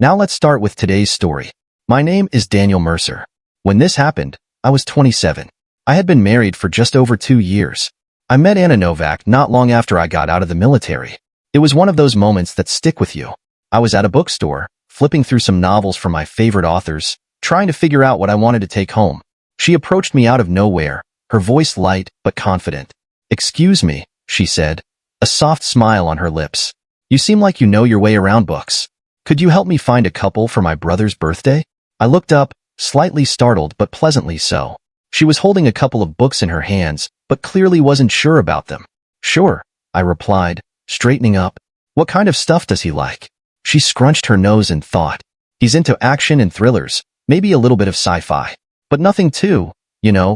Now let's start with today's story. My name is Daniel Mercer. When this happened, I was 27. I had been married for just over 2 years. I met Anna Novak not long after I got out of the military. It was one of those moments that stick with you. I was at a bookstore, flipping through some novels from my favorite authors, trying to figure out what I wanted to take home. She approached me out of nowhere, her voice light but confident. "Excuse me," she said, a soft smile on her lips. "You seem like you know your way around books. Could you help me find a couple for my brother's birthday?" I looked up, slightly startled but pleasantly so. She was holding a couple of books in her hands, but clearly wasn't sure about them. "Sure," I replied, straightening up. "What kind of stuff does he like?" She scrunched her nose and thought. "He's into action and thrillers, maybe a little bit of sci-fi. But nothing too,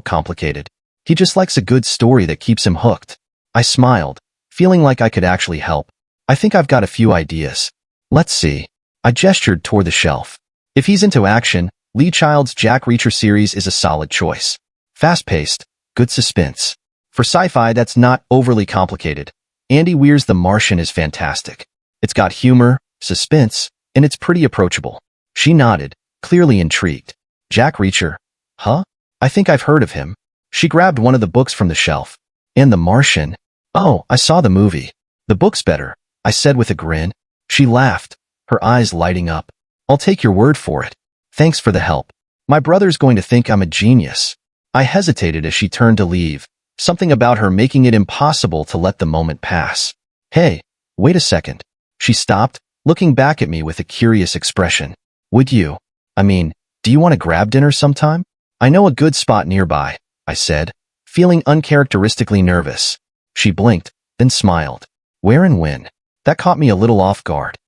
complicated. He just likes a good story that keeps him hooked." I smiled, feeling like I could actually help. "I think I've got a few ideas. Let's see." I gestured toward the shelf. If he's into action, Lee Child's Jack Reacher series is a solid choice. Fast-paced, good suspense. For sci-fi that's not overly complicated, Andy Weir's The Martian is fantastic. It's got humor, suspense, and it's pretty approachable. She nodded, clearly intrigued. "Jack Reacher? Huh? I think I've heard of him." She grabbed one of the books from the shelf. "And The Martian? Oh, I saw the movie. The book's better," I said with a grin. She laughed, her eyes lighting up. "I'll take your word for it. Thanks for the help. My brother's going to think I'm a genius." I hesitated as she turned to leave, something about her making it impossible to let the moment pass. "Hey, wait a second." She stopped, looking back at me with a curious expression. Do you want to grab dinner sometime? "I know a good spot nearby," I said, feeling uncharacteristically nervous. She blinked, then smiled. "Where and when?" That caught me a little off guard.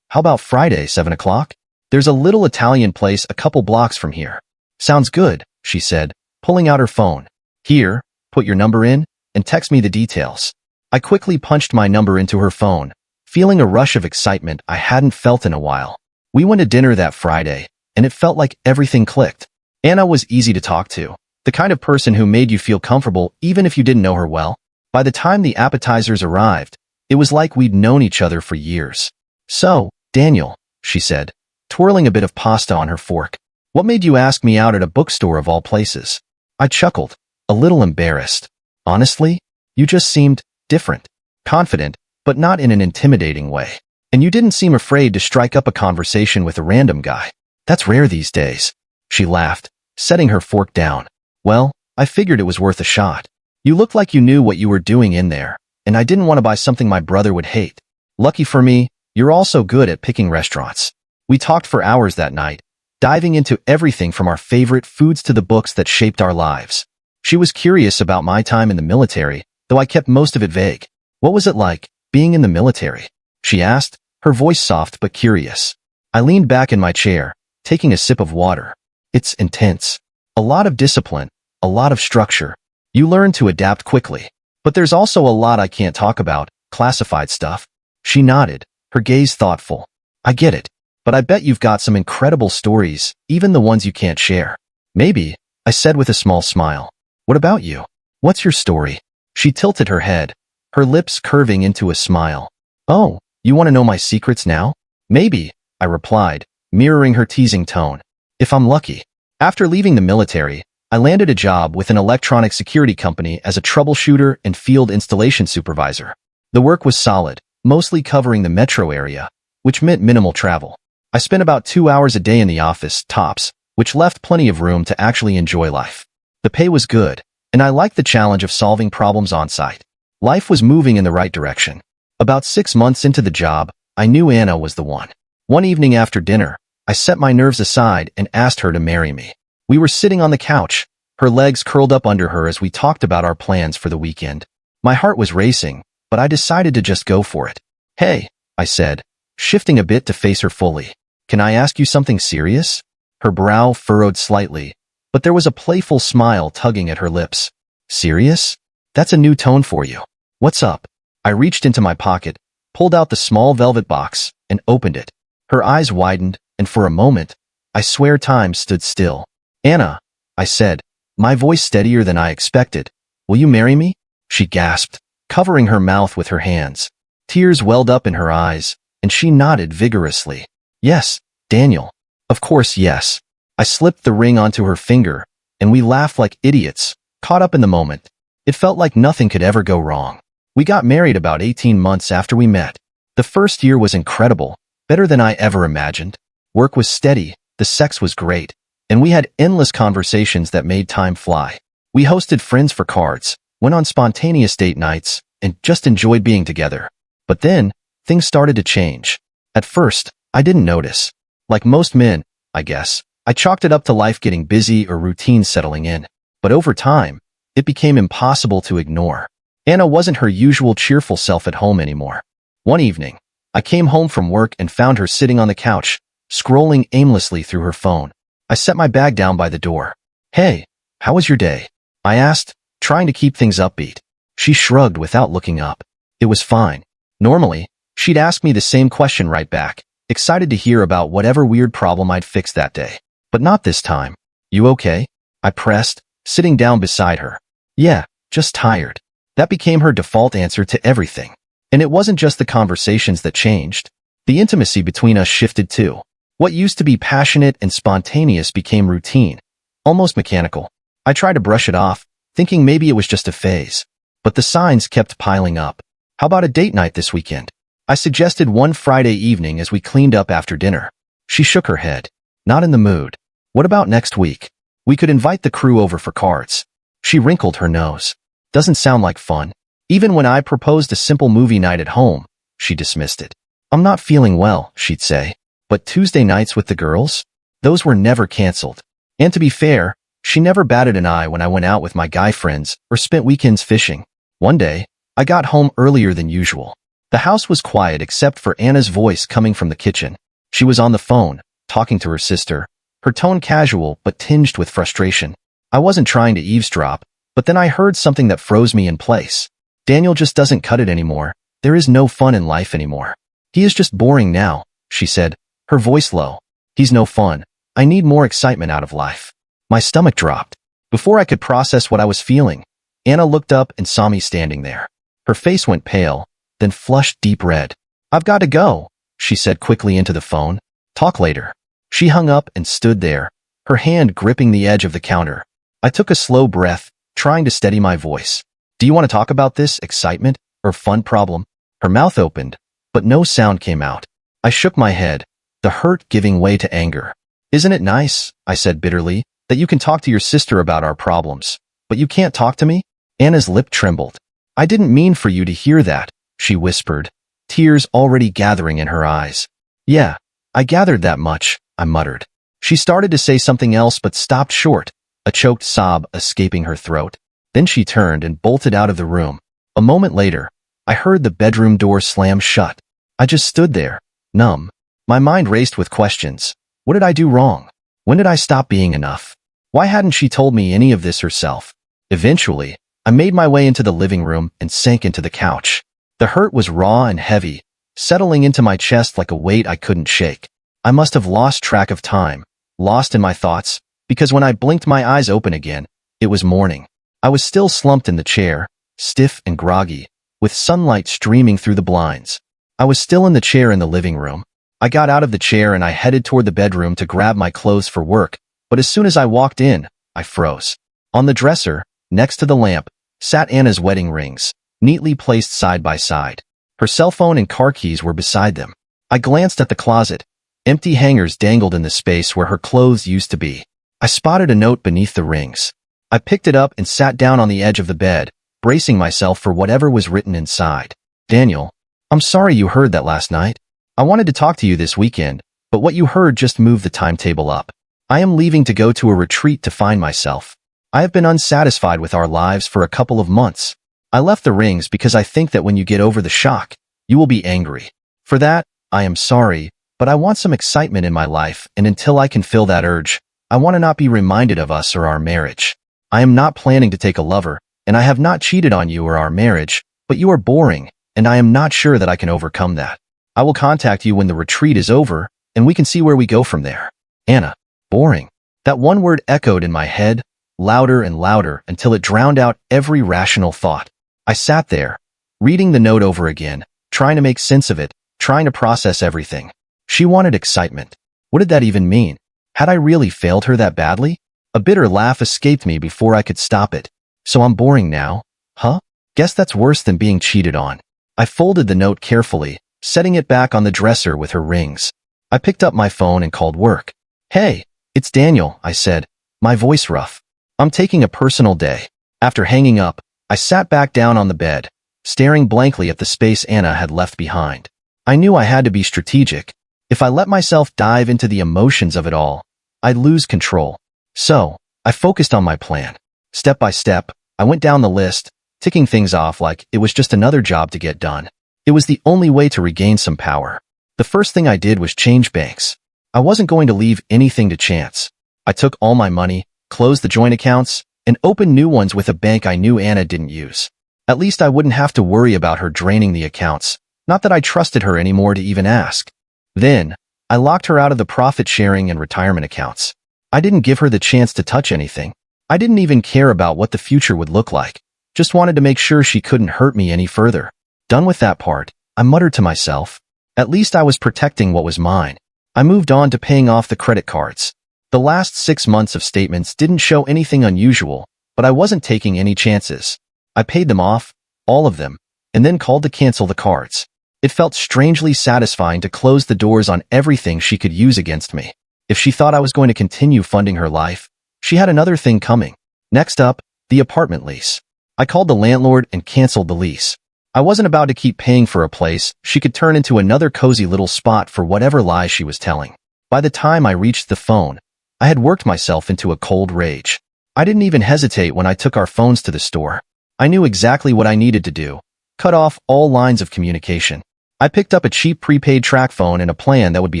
How about Friday, 7 o'clock? There's a little Italian place a couple blocks from here." "Sounds good," she said, pulling out her phone. "Here, put your number in, and text me the details." I quickly punched my number into her phone, feeling a rush of excitement I hadn't felt in a while. We went to dinner that Friday, and it felt like everything clicked. Anna was easy to talk to, the kind of person who made you feel comfortable even if you didn't know her well. By the time the appetizers arrived, it was like we'd known each other for years. "So, Daniel," she said, twirling a bit of pasta on her fork, "what made you ask me out at a bookstore of all places?" I chuckled, a little embarrassed. "Honestly, you just seemed different, confident, but not in an intimidating way. And you didn't seem afraid to strike up a conversation with a random guy. That's rare these days." She laughed, setting her fork down. "Well, I figured it was worth a shot. You looked like you knew what you were doing in there, and I didn't want to buy something my brother would hate. Lucky for me, you're also good at picking restaurants." We talked for hours that night, diving into everything from our favorite foods to the books that shaped our lives. She was curious about my time in the military, though I kept most of it vague. "What was it like, being in the military?" she asked, her voice soft but curious. I leaned back in my chair, taking a sip of water. "It's intense. A lot of discipline, a lot of structure. You learn to adapt quickly. But there's also a lot I can't talk about, classified stuff." She nodded, her gaze thoughtful. "I get it. But I bet you've got some incredible stories, even the ones you can't share." "Maybe," I said with a small smile. "What about you? What's your story?" She tilted her head, her lips curving into a smile. "Oh, you want to know my secrets now?" "Maybe," I replied, mirroring her teasing tone. "If I'm lucky." After leaving the military, I landed a job with an electronic security company as a troubleshooter and field installation supervisor. The work was solid, mostly covering the metro area, which meant minimal travel. I spent about 2 hours a day in the office, tops, which left plenty of room to actually enjoy life. The pay was good, and I liked the challenge of solving problems on site. Life was moving in the right direction. About 6 months into the job, I knew Anna was the one. One evening after dinner, I set my nerves aside and asked her to marry me. We were sitting on the couch, her legs curled up under her as we talked about our plans for the weekend. My heart was racing, but I decided to just go for it. "Hey," I said, shifting a bit to face her fully. "Can I ask you something serious?" Her brow furrowed slightly, but there was a playful smile tugging at her lips. "Serious? That's a new tone for you. What's up?" I reached into my pocket, pulled out the small velvet box, and opened it. Her eyes widened, and for a moment, I swear time stood still. "Anna," I said, my voice steadier than I expected, "will you marry me?" She gasped, covering her mouth with her hands. Tears welled up in her eyes, and she nodded vigorously. "Yes, Daniel. Of course, yes. I slipped the ring onto her finger, and we laughed like idiots, caught up in the moment. It felt like nothing could ever go wrong. We got married about 18 months after we met. The first year was incredible, better than I ever imagined. Work was steady, the sex was great, and we had endless conversations that made time fly. We hosted friends for cards, went on spontaneous date nights, and just enjoyed being together. But then, things started to change. At first, I didn't notice. Like most men, I guess, I chalked it up to life getting busy or routine settling in. But over time, it became impossible to ignore. Anna wasn't her usual cheerful self at home anymore. One evening, I came home from work and found her sitting on the couch, scrolling aimlessly through her phone. I set my bag down by the door. "Hey, how was your day?" I asked, trying to keep things upbeat. She shrugged without looking up. It was fine. Normally, she'd ask me the same question right back, excited to hear about whatever weird problem I'd fixed that day. But not this time. "You okay?" I pressed, sitting down beside her. "Yeah, just tired." That became her default answer to everything. And it wasn't just the conversations that changed. The intimacy between us shifted too. What used to be passionate and spontaneous became routine, almost mechanical. I tried to brush it off, thinking maybe it was just a phase. But the signs kept piling up. "How about a date night this weekend?" I suggested one Friday evening as we cleaned up after dinner. She shook her head. "Not in the mood." "What about next week? We could invite the crew over for cards." She wrinkled her nose. "Doesn't sound like fun." Even when I proposed a simple movie night at home, she dismissed it. "I'm not feeling well," she'd say. But Tuesday nights with the girls? Those were never canceled. And to be fair, she never batted an eye when I went out with my guy friends or spent weekends fishing. One day, I got home earlier than usual. The house was quiet except for Anna's voice coming from the kitchen. She was on the phone, talking to her sister, her tone casual but tinged with frustration. I wasn't trying to eavesdrop, but then I heard something that froze me in place. "Daniel just doesn't cut it anymore. There is no fun in life anymore. He is just boring now," she said, her voice low. "He's no fun. I need more excitement out of life." My stomach dropped. Before I could process what I was feeling, Anna looked up and saw me standing there. Her face went pale, then flushed deep red. "I've got to go," she said quickly into the phone. "Talk later." She hung up and stood there, her hand gripping the edge of the counter. I took a slow breath, trying to steady my voice. "Do you want to talk about this excitement or fun problem?" Her mouth opened, but no sound came out. I shook my head, the hurt giving way to anger. "Isn't it nice," I said bitterly, "that you can talk to your sister about our problems, but you can't talk to me?" Anna's lip trembled. "I didn't mean for you to hear that," she whispered, tears already gathering in her eyes. "Yeah, I gathered that much," I muttered. She started to say something else but stopped short, a choked sob escaping her throat. Then she turned and bolted out of the room. A moment later, I heard the bedroom door slam shut. I just stood there, numb. My mind raced with questions. What did I do wrong? When did I stop being enough? Why hadn't she told me any of this herself? Eventually, I made my way into the living room and sank into the couch. The hurt was raw and heavy, settling into my chest like a weight I couldn't shake. I must have lost track of time, lost in my thoughts, because when I blinked my eyes open again, it was morning. I was still slumped in the chair, stiff and groggy, with sunlight streaming through the blinds. I was still in the chair in the living room. I got out of the chair and I headed toward the bedroom to grab my clothes for work, but as soon as I walked in, I froze. On the dresser, next to the lamp, sat Anna's wedding rings, neatly placed side by side. Her cell phone and car keys were beside them. I glanced at the closet. Empty hangers dangled in the space where her clothes used to be. I spotted a note beneath the rings. I picked it up and sat down on the edge of the bed, bracing myself for whatever was written inside. "Daniel, I'm sorry you heard that last night. I wanted to talk to you this weekend, but what you heard just moved the timetable up. I am leaving to go to a retreat to find myself. I have been unsatisfied with our lives for a couple of months. I left the rings because I think that when you get over the shock, you will be angry. For that, I am sorry, but I want some excitement in my life, and until I can feel that urge, I want to not be reminded of us or our marriage. I am not planning to take a lover, and I have not cheated on you or our marriage, but you are boring, and I am not sure that I can overcome that. I will contact you when the retreat is over, and we can see where we go from there." Anna. Boring. That one word echoed in my head, louder and louder until it drowned out every rational thought. I sat there, reading the note over again, trying to make sense of it, trying to process everything. She wanted excitement. What did that even mean? Had I really failed her that badly? A bitter laugh escaped me before I could stop it. So I'm boring now? Huh? Guess that's worse than being cheated on. I folded the note carefully, setting it back on the dresser with her rings. I picked up my phone and called work. Hey, it's Daniel, I said, my voice rough. I'm taking a personal day. After hanging up, I sat back down on the bed, staring blankly at the space Anna had left behind. I knew I had to be strategic. If I let myself dive into the emotions of it all, I'd lose control. So, I focused on my plan. Step by step, I went down the list, ticking things off like it was just another job to get done. It was the only way to regain some power. The first thing I did was change banks. I wasn't going to leave anything to chance. I took all my money, closed the joint accounts, and opened new ones with a bank I knew Anna didn't use. At least I wouldn't have to worry about her draining the accounts, not that I trusted her anymore to even ask. Then, I locked her out of the profit-sharing and retirement accounts. I didn't give her the chance to touch anything. I didn't even care about what the future would look like. Just wanted to make sure she couldn't hurt me any further. Done with that part, I muttered to myself. At least I was protecting what was mine. I moved on to paying off the credit cards. The last 6 months of statements didn't show anything unusual, but I wasn't taking any chances. I paid them off, all of them, and then called to cancel the cards. It felt strangely satisfying to close the doors on everything she could use against me. If she thought I was going to continue funding her life, she had another thing coming. Next up, the apartment lease. I called the landlord and canceled the lease. I wasn't about to keep paying for a place she could turn into another cozy little spot for whatever lies she was telling. By the time I reached the phone, I had worked myself into a cold rage. I didn't even hesitate when I took our phones to the store. I knew exactly what I needed to do. Cut off all lines of communication. I picked up a cheap prepaid track phone and a plan that would be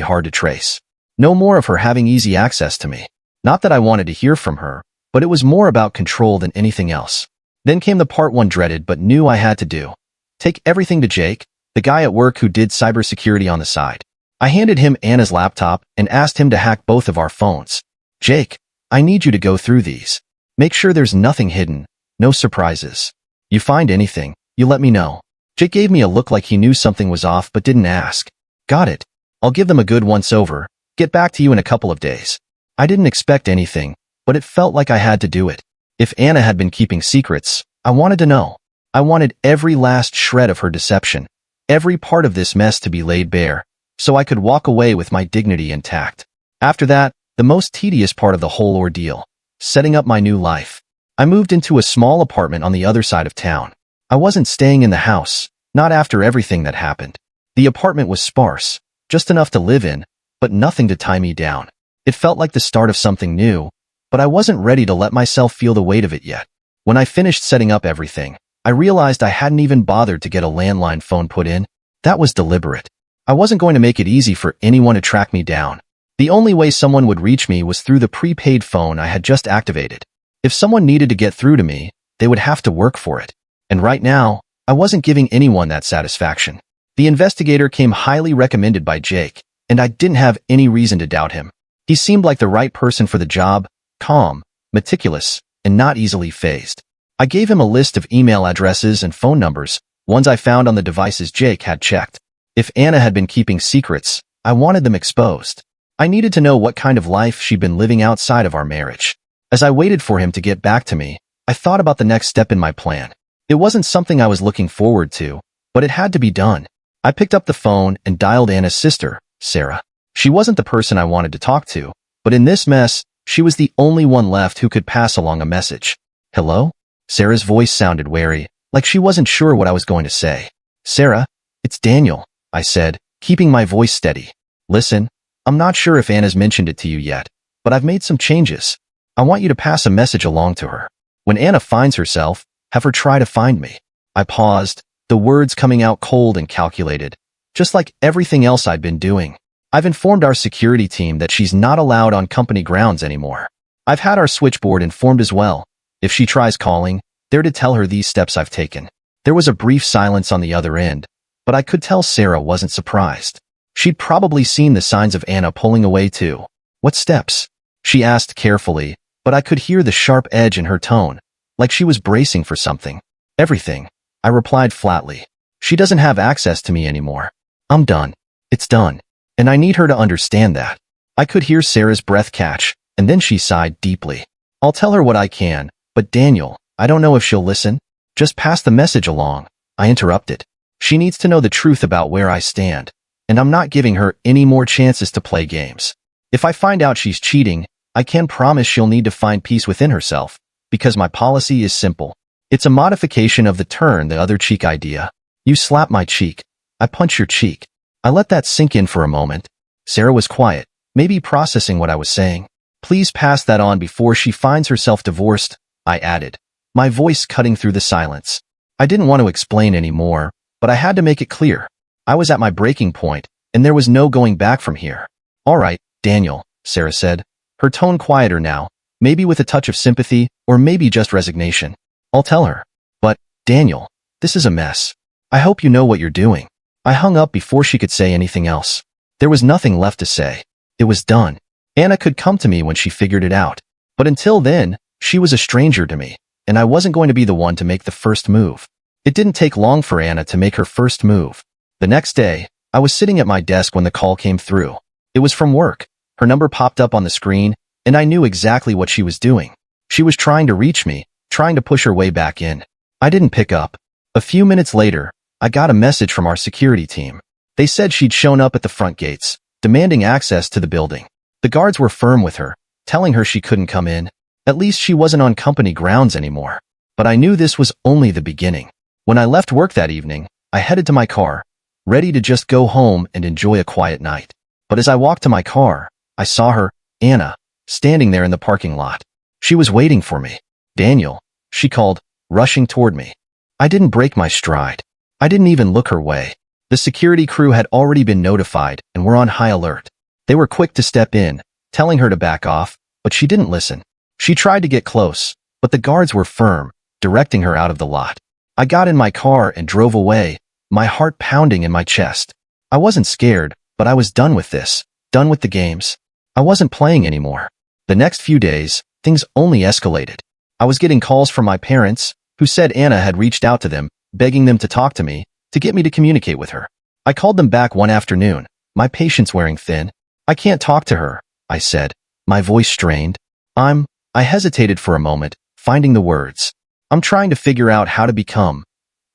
hard to trace. No more of her having easy access to me. Not that I wanted to hear from her, but it was more about control than anything else. Then came the part one dreaded but knew I had to do. Take everything to Jake, the guy at work who did cybersecurity on the side. I handed him Anna's laptop and asked him to hack both of our phones. Jake, I need you to go through these. Make sure there's nothing hidden, no surprises. You find anything, you let me know. Jake gave me a look like he knew something was off but didn't ask. Got it. I'll give them a good once-over. Get back to you in a couple of days. I didn't expect anything, but it felt like I had to do it. If Anna had been keeping secrets, I wanted to know. I wanted every last shred of her deception, every part of this mess to be laid bare, so I could walk away with my dignity intact. After that, the most tedious part of the whole ordeal, setting up my new life. I moved into a small apartment on the other side of town. I wasn't staying in the house, not after everything that happened. The apartment was sparse, just enough to live in, but nothing to tie me down. It felt like the start of something new, but I wasn't ready to let myself feel the weight of it yet. When I finished setting up everything, I realized I hadn't even bothered to get a landline phone put in. That was deliberate. I wasn't going to make it easy for anyone to track me down. The only way someone would reach me was through the prepaid phone I had just activated. If someone needed to get through to me, they would have to work for it. And right now, I wasn't giving anyone that satisfaction. The investigator came highly recommended by Jake, and I didn't have any reason to doubt him. He seemed like the right person for the job, calm, meticulous, and not easily fazed. I gave him a list of email addresses and phone numbers, ones I found on the devices Jake had checked. If Anna had been keeping secrets, I wanted them exposed. I needed to know what kind of life she'd been living outside of our marriage. As I waited for him to get back to me, I thought about the next step in my plan. It wasn't something I was looking forward to, but it had to be done. I picked up the phone and dialed Anna's sister, Sarah. She wasn't the person I wanted to talk to, but in this mess, she was the only one left who could pass along a message. Hello? Sarah's voice sounded wary, like she wasn't sure what I was going to say. Sarah, it's Daniel, I said, keeping my voice steady. Listen, I'm not sure if Anna's mentioned it to you yet, but I've made some changes. I want you to pass a message along to her. When Anna finds herself, have her try to find me. I paused, the words coming out cold and calculated, just like everything else I'd been doing. I've informed our security team that she's not allowed on company grounds anymore. I've had our switchboard informed as well. If she tries calling, they're to tell her these steps I've taken. There was a brief silence on the other end, but I could tell Sarah wasn't surprised. She'd probably seen the signs of Anna pulling away too. What steps? She asked carefully, but I could hear the sharp edge in her tone, like she was bracing for something. Everything, I replied flatly. She doesn't have access to me anymore. I'm done. It's done. And I need her to understand that. I could hear Sarah's breath catch, and then she sighed deeply. I'll tell her what I can, but Daniel, I don't know if she'll listen. Just pass the message along, I interrupted. She needs to know the truth about where I stand, and I'm not giving her any more chances to play games. If I find out she's cheating, I can promise she'll need to find peace within herself, because my policy is simple. It's a modification of the turn the other cheek idea. You slap my cheek, I punch your cheek. I let that sink in for a moment. Sarah was quiet, maybe processing what I was saying. Please pass that on before she finds herself divorced, I added, my voice cutting through the silence. I didn't want to explain anymore, but I had to make it clear. I was at my breaking point, and there was no going back from here. All right, Daniel, Sarah said, her tone quieter now, maybe with a touch of sympathy, or maybe just resignation. I'll tell her. But, Daniel, this is a mess. I hope you know what you're doing. I hung up before she could say anything else. There was nothing left to say. It was done. Anna could come to me when she figured it out. But until then, she was a stranger to me, and I wasn't going to be the one to make the first move. It didn't take long for Anna to make her first move. The next day, I was sitting at my desk when the call came through. It was from work. Her number popped up on the screen, and I knew exactly what she was doing. She was trying to reach me, trying to push her way back in. I didn't pick up. A few minutes later, I got a message from our security team. They said she'd shown up at the front gates, demanding access to the building. The guards were firm with her, telling her she couldn't come in. At least she wasn't on company grounds anymore. But I knew this was only the beginning. When I left work that evening, I headed to my car, ready to just go home and enjoy a quiet night. But as I walked to my car, I saw her, Anna, standing there in the parking lot. She was waiting for me. Daniel, she called, rushing toward me. I didn't break my stride. I didn't even look her way. The security crew had already been notified and were on high alert. They were quick to step in, telling her to back off, but she didn't listen. She tried to get close, but the guards were firm, directing her out of the lot. I got in my car and drove away, my heart pounding in my chest. I wasn't scared, but I was done with this, done with the games. I wasn't playing anymore. The next few days, things only escalated. I was getting calls from my parents, who said Anna had reached out to them, begging them to talk to me, to get me to communicate with her. I called them back one afternoon, my patience wearing thin. I can't talk to her, I said, my voice strained. I hesitated for a moment, finding the words. I'm trying to figure out how to become.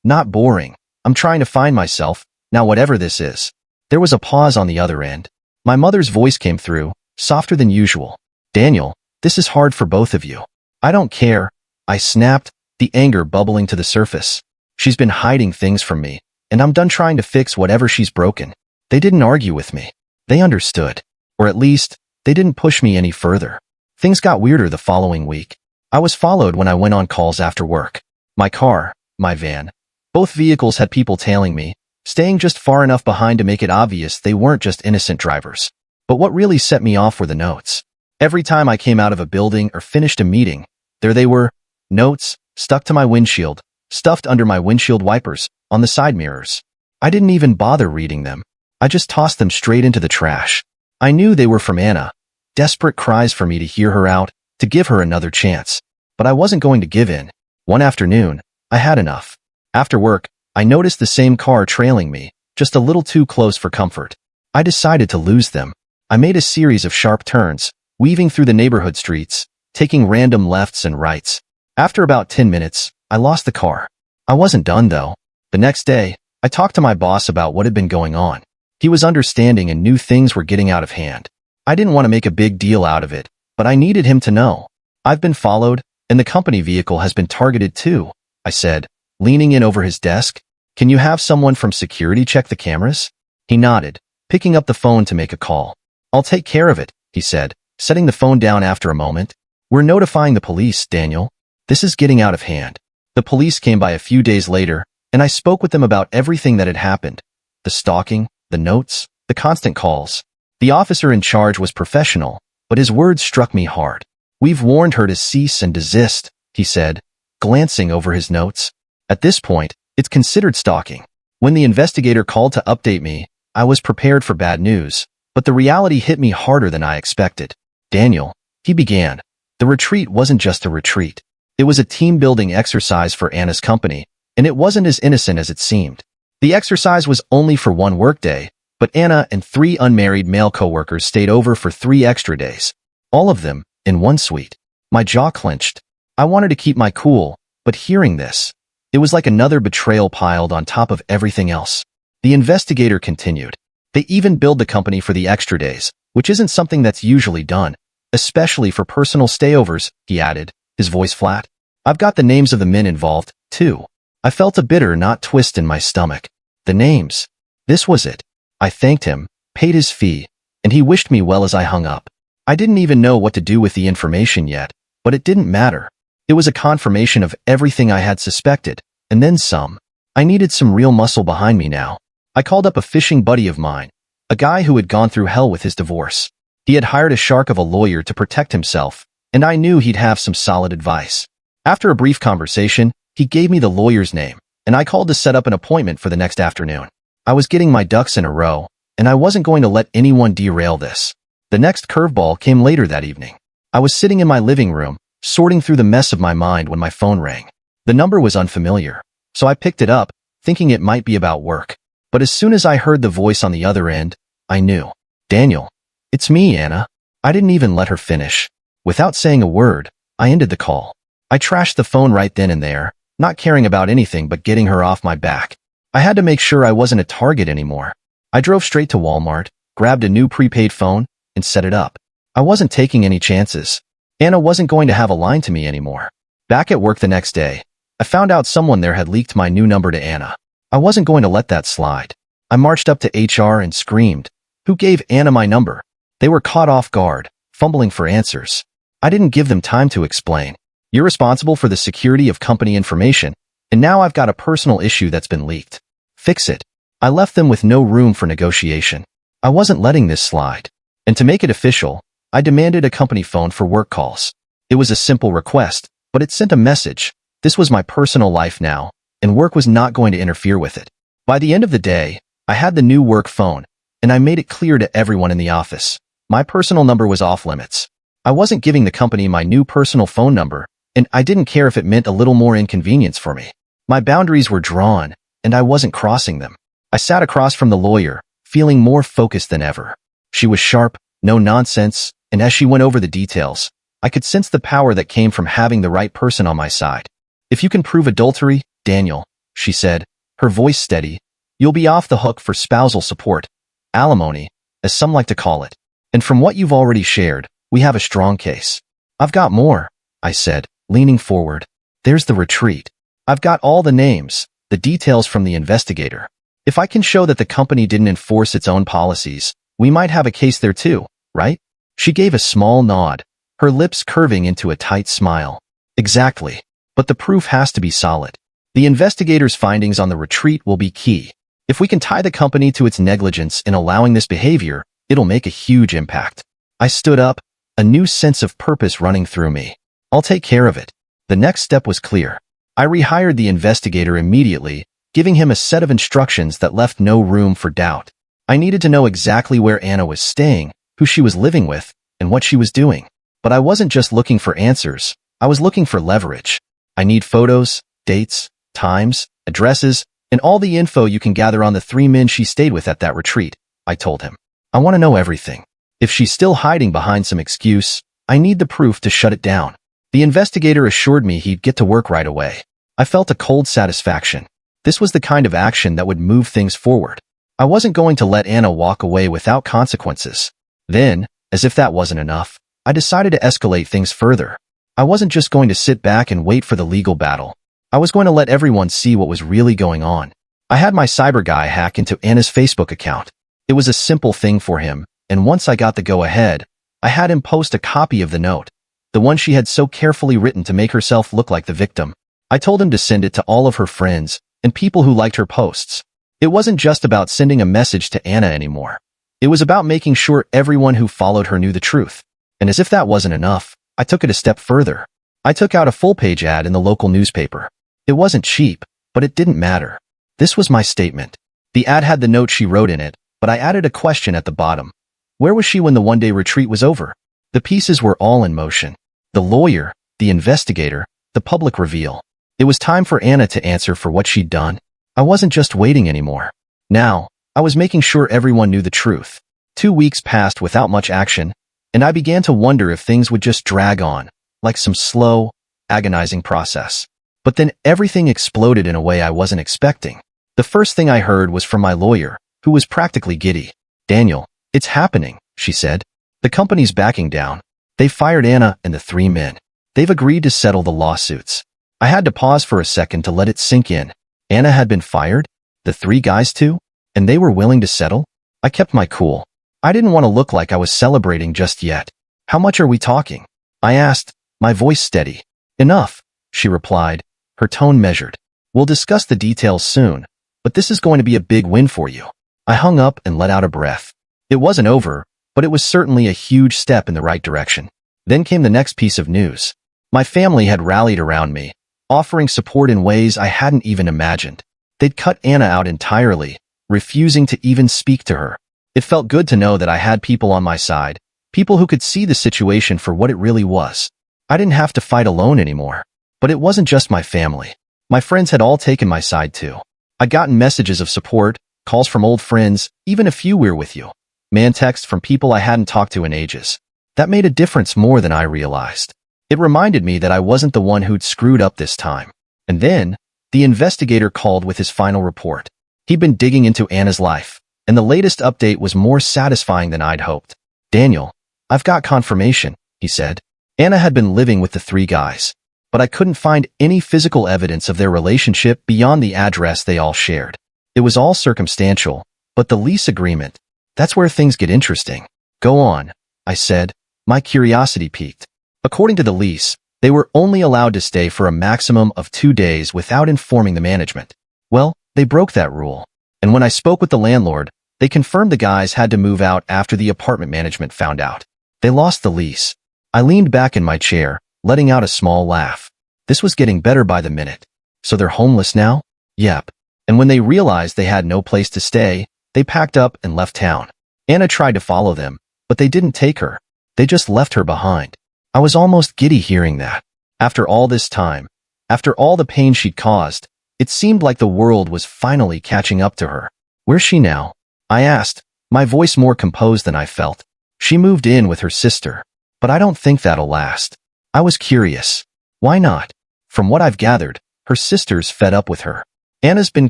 Not boring. I'm trying to find myself, now whatever this is. There was a pause on the other end. My mother's voice came through, softer than usual. Daniel, this is hard for both of you. I don't care. I snapped, the anger bubbling to the surface. She's been hiding things from me, and I'm done trying to fix whatever she's broken. They didn't argue with me. They understood. Or at least, they didn't push me any further. Things got weirder the following week. I was followed when I went on calls after work. My car, my van. Both vehicles had people tailing me, staying just far enough behind to make it obvious they weren't just innocent drivers. But what really set me off were the notes. Every time I came out of a building or finished a meeting, there they were, notes, stuck to my windshield, stuffed under my windshield wipers, on the side mirrors. I didn't even bother reading them. I just tossed them straight into the trash. I knew they were from Anna, desperate cries for me to hear her out, to give her another chance. But I wasn't going to give in. One afternoon, I had enough. After work, I noticed the same car trailing me, just a little too close for comfort. I decided to lose them. I made a series of sharp turns, weaving through the neighborhood streets, taking random lefts and rights. After about 10 minutes, I lost the car. I wasn't done though. The next day, I talked to my boss about what had been going on. He was understanding and knew things were getting out of hand. I didn't want to make a big deal out of it, but I needed him to know. I've been followed, and the company vehicle has been targeted too, I said, leaning in over his desk. Can you have someone from security check the cameras? He nodded, picking up the phone to make a call. I'll take care of it, he said, setting the phone down after a moment. We're notifying the police, Daniel. This is getting out of hand. The police came by a few days later, and I spoke with them about everything that had happened. The stalking, the notes, the constant calls. The officer in charge was professional, but his words struck me hard. We've warned her to cease and desist, he said, glancing over his notes. At this point, it's considered stalking. When the investigator called to update me, I was prepared for bad news, but the reality hit me harder than I expected. Daniel, he began. The retreat wasn't just a retreat. It was a team-building exercise for Anna's company, and it wasn't as innocent as it seemed. The exercise was only for one workday, But Anna and 3 unmarried male coworkers stayed over for 3 extra days. All of them in one suite. My jaw clenched. I wanted to keep my cool, but hearing this, it was like another betrayal piled on top of everything else. The investigator continued. They even billed the company for the extra days, which isn't something that's usually done, especially for personal stayovers, he added, his voice flat. I've got the names of the men involved, too. I felt a bitter knot twist in my stomach. The names. This was it. I thanked him, paid his fee, and he wished me well as I hung up. I didn't even know what to do with the information yet, but it didn't matter. It was a confirmation of everything I had suspected, and then some. I needed some real muscle behind me now. I called up a fishing buddy of mine, a guy who had gone through hell with his divorce. He had hired a shark of a lawyer to protect himself, and I knew he'd have some solid advice. After a brief conversation, he gave me the lawyer's name, and I called to set up an appointment for the next afternoon. I was getting my ducks in a row, and I wasn't going to let anyone derail this. The next curveball came later that evening. I was sitting in my living room, sorting through the mess of my mind when my phone rang. The number was unfamiliar, so I picked it up, thinking it might be about work. But as soon as I heard the voice on the other end, I knew. Daniel. It's me, Anna. I didn't even let her finish. Without saying a word, I ended the call. I trashed the phone right then and there, not caring about anything but getting her off my back. I had to make sure I wasn't a target anymore. I drove straight to Walmart, grabbed a new prepaid phone, and set it up. I wasn't taking any chances. Anna wasn't going to have a line to me anymore. Back at work the next day, I found out someone there had leaked my new number to Anna. I wasn't going to let that slide. I marched up to HR and screamed, "Who gave Anna my number?" They were caught off guard, fumbling for answers. I didn't give them time to explain. You're responsible for the security of company information, and now I've got a personal issue that's been leaked. Fix it. I left them with no room for negotiation. I wasn't letting this slide. And to make it official, I demanded a company phone for work calls. It was a simple request, but it sent a message. This was my personal life now, and work was not going to interfere with it. By the end of the day, I had the new work phone, and I made it clear to everyone in the office. My personal number was off limits. I wasn't giving the company my new personal phone number, and I didn't care if it meant a little more inconvenience for me. My boundaries were drawn, and I wasn't crossing them. I sat across from the lawyer, feeling more focused than ever. She was sharp, no nonsense, and as she went over the details, I could sense the power that came from having the right person on my side. If you can prove adultery, Daniel, she said, her voice steady, you'll be off the hook for spousal support, alimony, as some like to call it. And from what you've already shared, we have a strong case. I've got more, I said, leaning forward. There's the retreat. I've got all the names, the details from the investigator. If I can show that the company didn't enforce its own policies, we might have a case there too, right? She gave a small nod, her lips curving into a tight smile. Exactly. But the proof has to be solid. The investigator's findings on the retreat will be key. If we can tie the company to its negligence in allowing this behavior, it'll make a huge impact. I stood up, a new sense of purpose running through me. I'll take care of it. The next step was clear. I rehired the investigator immediately, giving him a set of instructions that left no room for doubt. I needed to know exactly where Anna was staying, who she was living with, and what she was doing. But I wasn't just looking for answers. I was looking for leverage. I need photos, dates, times, addresses, and all the info you can gather on the 3 men she stayed with at that retreat, I told him. I want to know everything. If she's still hiding behind some excuse, I need the proof to shut it down. The investigator assured me he'd get to work right away. I felt a cold satisfaction. This was the kind of action that would move things forward. I wasn't going to let Anna walk away without consequences. Then, as if that wasn't enough, I decided to escalate things further. I wasn't just going to sit back and wait for the legal battle. I was going to let everyone see what was really going on. I had my cyber guy hack into Anna's Facebook account. It was a simple thing for him, and once I got the go-ahead, I had him post a copy of the note, the one she had so carefully written to make herself look like the victim. I told him to send it to all of her friends and people who liked her posts. It wasn't just about sending a message to Anna anymore. It was about making sure everyone who followed her knew the truth. And as if that wasn't enough, I took it a step further. I took out a full-page ad in the local newspaper. It wasn't cheap, but it didn't matter. This was my statement. The ad had the note she wrote in it, but I added a question at the bottom. Where was she when the one-day retreat was over? The pieces were all in motion. The lawyer, the investigator, the public reveal. It was time for Anna to answer for what she'd done. I wasn't just waiting anymore. Now, I was making sure everyone knew the truth. 2 weeks passed without much action, and I began to wonder if things would just drag on, like some slow, agonizing process. But then everything exploded in a way I wasn't expecting. The first thing I heard was from my lawyer, who was practically giddy. "Daniel, it's happening," she said. "The company's backing down. They fired Anna and the 3 men. They've agreed to settle the lawsuits." I had to pause for a second to let it sink in. Anna had been fired? The 3 guys too? And they were willing to settle? I kept my cool. I didn't want to look like I was celebrating just yet. "How much are we talking?" I asked, my voice steady. "Enough," she replied, her tone measured. "We'll discuss the details soon, but this is going to be a big win for you." I hung up and let out a breath. It wasn't over, but it was certainly a huge step in the right direction. Then came the next piece of news. My family had rallied around me, offering support in ways I hadn't even imagined. They'd cut Anna out entirely, refusing to even speak to her. It felt good to know that I had people on my side, people who could see the situation for what it really was. I didn't have to fight alone anymore. But it wasn't just my family. My friends had all taken my side too. I'd gotten messages of support, calls from old friends, even a few "we're with you" man texts from people I hadn't talked to in ages. That made a difference more than I realized. It reminded me that I wasn't the one who'd screwed up this time. And then, the investigator called with his final report. He'd been digging into Anna's life, and the latest update was more satisfying than I'd hoped. "Daniel, I've got confirmation," he said. Anna had been living with the 3 guys, but I couldn't find any physical evidence of their relationship beyond the address they all shared. It was all circumstantial, but the lease agreement, that's where things get interesting. "Go on," I said, my curiosity piqued. According to the lease, they were only allowed to stay for a maximum of 2 days without informing the management. Well, they broke that rule. And when I spoke with the landlord, they confirmed the guys had to move out after the apartment management found out. They lost the lease. I leaned back in my chair, letting out a small laugh. This was getting better by the minute. So they're homeless now? Yep. And when they realized they had no place to stay, they packed up and left town. Anna tried to follow them, but they didn't take her. They just left her behind. I was almost giddy hearing that. After all this time, after all the pain she'd caused, it seemed like the world was finally catching up to her. "Where's she now?" I asked, my voice more composed than I felt. "She moved in with her sister, but I don't think that'll last." I was curious. "Why not?" "From what I've gathered, her sister's fed up with her. Anna's been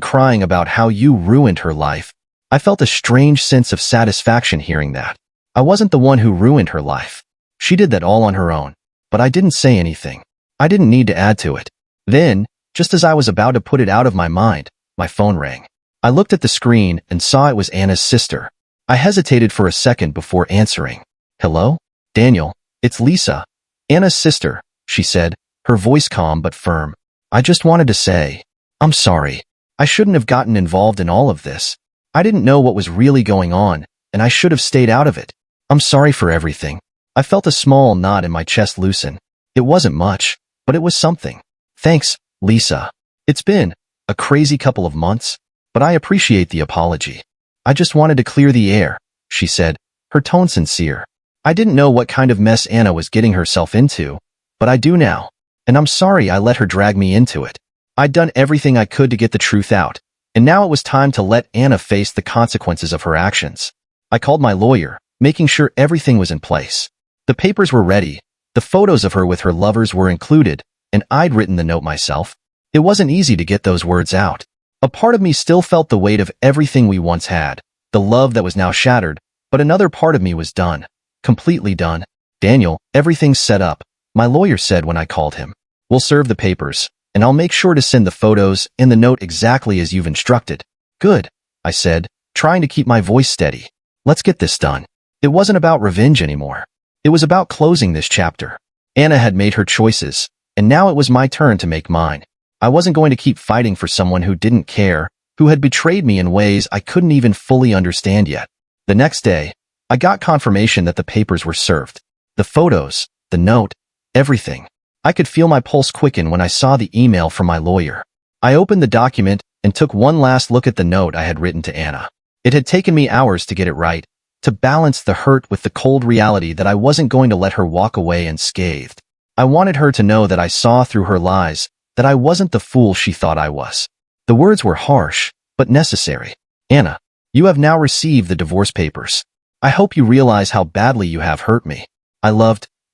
crying about how you ruined her life." I felt a strange sense of satisfaction hearing that. I wasn't the one who ruined her life. She did that all on her own, but I didn't say anything. I didn't need to add to it. Then, just as I was about to put it out of my mind, my phone rang. I looked at the screen and saw it was Anna's sister. I hesitated for a second before answering. "Hello? Daniel, it's Lisa. Anna's sister," she said, her voice calm but firm. "I just wanted to say, I'm sorry. I shouldn't have gotten involved in all of this. I didn't know what was really going on, and I should have stayed out of it. I'm sorry for everything." I felt a small knot in my chest loosen. It wasn't much, but it was something. "Thanks, Lisa. It's been a crazy couple of months, but I appreciate the apology. I just wanted to clear the air," she said, her tone sincere. "I didn't know what kind of mess Anna was getting herself into, but I do now, and I'm sorry I let her drag me into it. I'd done everything I could to get the truth out, and now it was time to let Anna face the consequences of her actions." I called my lawyer, making sure everything was in place. The papers were ready, the photos of her with her lovers were included, and I'd written the note myself. It wasn't easy to get those words out. A part of me still felt the weight of everything we once had, the love that was now shattered, but another part of me was done, completely done. "Daniel, everything's set up," my lawyer said when I called him. "We'll serve the papers, and I'll make sure to send the photos and the note exactly as you've instructed." "Good," I said, trying to keep my voice steady. "Let's get this done." It wasn't about revenge anymore. It was about closing this chapter. Anna had made her choices, and now it was my turn to make mine. I wasn't going to keep fighting for someone who didn't care, who had betrayed me in ways I couldn't even fully understand yet. The next day, I got confirmation that the papers were served. The photos, the note, everything. I could feel my pulse quicken when I saw the email from my lawyer. I opened the document and took one last look at the note I had written to Anna. It had taken me hours to get it right, to balance the hurt with the cold reality that I wasn't going to let her walk away unscathed. I wanted her to know that I saw through her lies, that I wasn't the fool she thought I was. The words were harsh, but necessary. "Anna, You have now received the divorce papers. I hope you realize how badly you have hurt me.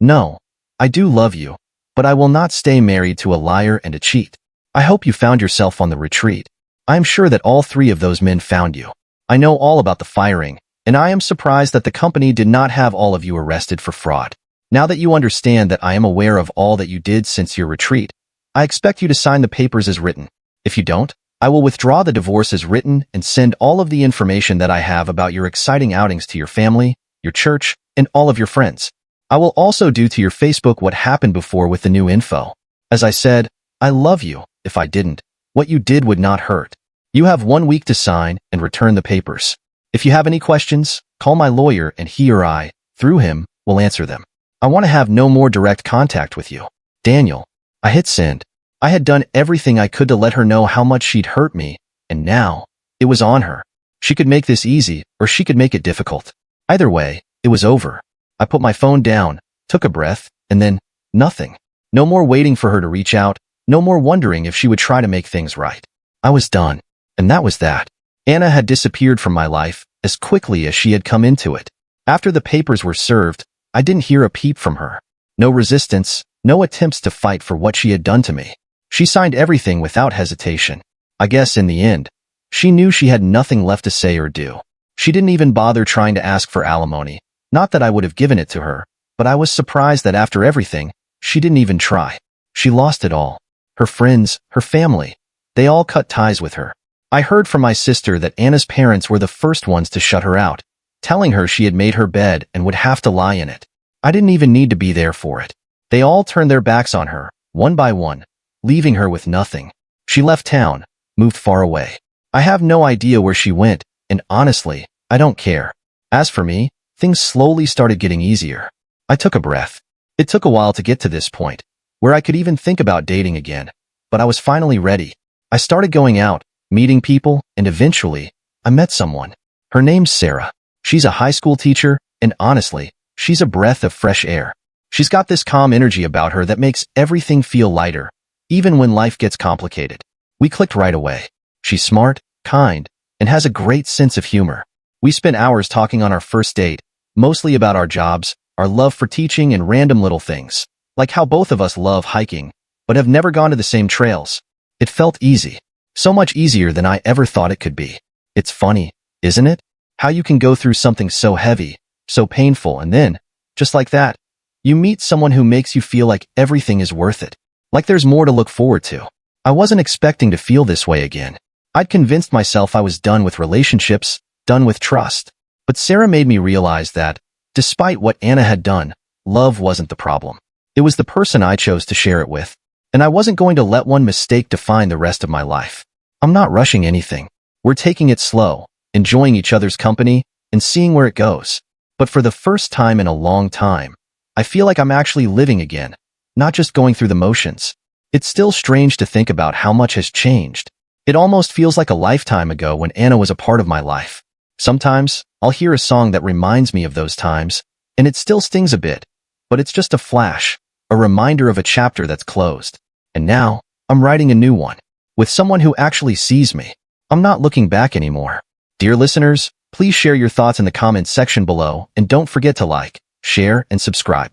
No, I do love you, but I will not stay married to a liar and a cheat. I hope you found yourself on the retreat. I am sure that all three of those men found you. I know all about the firing, and I am surprised that the company did not have all of you arrested for fraud. Now that you understand that I am aware of all that you did since your retreat, I expect you to sign the papers as written. If you don't, I will withdraw the divorce as written and send all of the information that I have about your exciting outings to your family, your church, and all of your friends. I will also do to your Facebook what happened before with the new info. As I said, I love you. If I didn't, what you did would not hurt. You have 1 week to sign and return the papers. If you have any questions, call my lawyer and he or I, through him, will answer them. I want to have no more direct contact with you. Daniel. I hit send. I had done everything I could to let her know how much she'd hurt me, and now, it was on her. She could make this easy, or she could make it difficult. Either way, it was over. I put my phone down, took a breath, and then, nothing. No more waiting for her to reach out, no more wondering if she would try to make things right. I was done. And that was that. Anna had disappeared from my life as quickly as she had come into it. After the papers were served, I didn't hear a peep from her. No resistance, no attempts to fight for what she had done to me. She signed everything without hesitation. I guess in the end, she knew she had nothing left to say or do. She didn't even bother trying to ask for alimony. Not that I would have given it to her, but I was surprised that after everything, she didn't even try. She lost it all. Her friends, her family, they all cut ties with her. I heard from my sister that Anna's parents were the first ones to shut her out, telling her she had made her bed and would have to lie in it. I didn't even need to be there for it. They all turned their backs on her, one by one, leaving her with nothing. She left town, moved far away. I have no idea where she went, and honestly, I don't care. As for me, things slowly started getting easier. I took a breath. It took a while to get to this point, where I could even think about dating again, but I was finally ready. I started going out, meeting people, and eventually, I met someone. Her name's Sarah. She's a high school teacher, and honestly, she's a breath of fresh air. She's got this calm energy about her that makes everything feel lighter, even when life gets complicated. We clicked right away. She's smart, kind, and has a great sense of humor. We spent hours talking on our first date, mostly about our jobs, our love for teaching, and random little things, like how both of us love hiking, but have never gone to the same trails. It felt easy. So much easier than I ever thought it could be. It's funny, isn't it? How you can go through something so heavy, so painful, and then, just like that, you meet someone who makes you feel like everything is worth it. Like there's more to look forward to. I wasn't expecting to feel this way again. I'd convinced myself I was done with relationships, done with trust. But Sarah made me realize that, despite what Anna had done, love wasn't the problem. It was the person I chose to share it with. And I wasn't going to let one mistake define the rest of my life. I'm not rushing anything. We're taking it slow, enjoying each other's company, and seeing where it goes. But for the first time in a long time, I feel like I'm actually living again, not just going through the motions. It's still strange to think about how much has changed. It almost feels like a lifetime ago when Anna was a part of my life. Sometimes, I'll hear a song that reminds me of those times, and it still stings a bit, but it's just a flash, a reminder of a chapter that's closed. And now, I'm writing a new one, with someone who actually sees me. I'm not looking back anymore. Dear listeners, please share your thoughts in the comments section below, and don't forget to like, share, and subscribe.